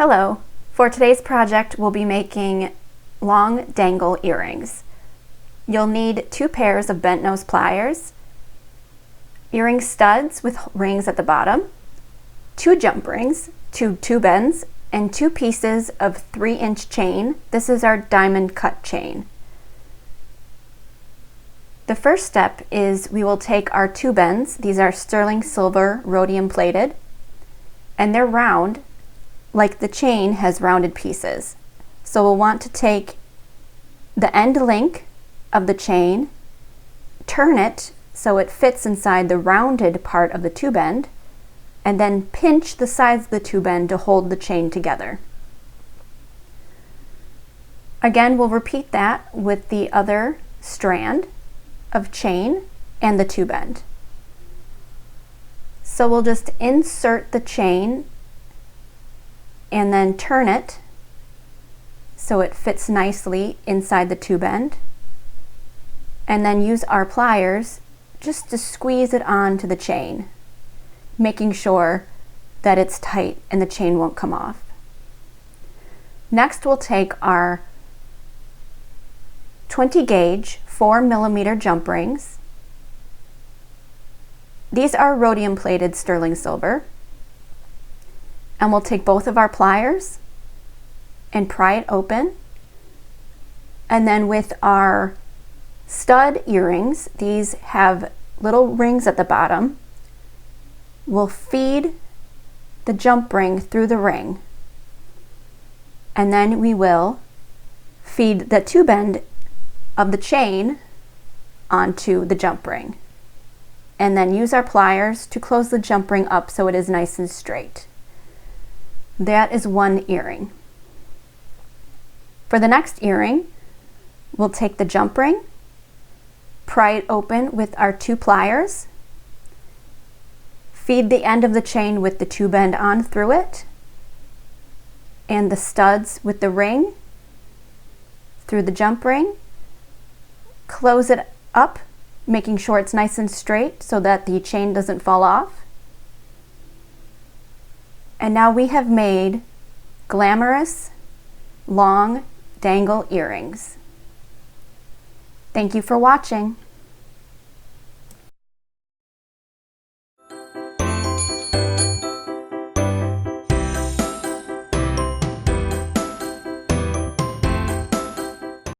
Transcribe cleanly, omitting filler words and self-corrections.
Hello. For today's project, we'll be making long dangle earrings. You'll need 2 pairs of bent nose pliers, earring studs with rings at the bottom, 2 jump rings, 2 tube ends, and 2 pieces of 3-inch chain. This is our diamond cut chain. The first step is we will take our tube ends. These are sterling silver rhodium plated, and they're round, like the chain has rounded pieces. So we'll want to take the end link of the chain, turn it so it fits inside the rounded part of the tube end, and then pinch the sides of the tube end to hold the chain together. Again, we'll repeat that with the other strand of chain and the tube end. So we'll just insert the chain and then turn it so it fits nicely inside the tube end, and then use our pliers just to squeeze it onto the chain, making sure that it's tight and the chain won't come off. Next, we'll take our 20 gauge 4mm jump rings. These are rhodium plated sterling silver. And we'll take both of our pliers and pry it open. And then with our stud earrings, these have little rings at the bottom, we'll feed the jump ring through the ring. And then we will feed the tube end of the chain onto the jump ring. And then use our pliers to close the jump ring up so it is nice and straight. That is one earring. For the next earring, we'll take the jump ring, pry it open with our 2 pliers, feed the end of the chain with the tube end on through it, and the studs with the ring through the jump ring, close it up, making sure it's nice and straight so that the chain doesn't fall off. And now we have made glamorous, long dangle earrings. Thank you for watching.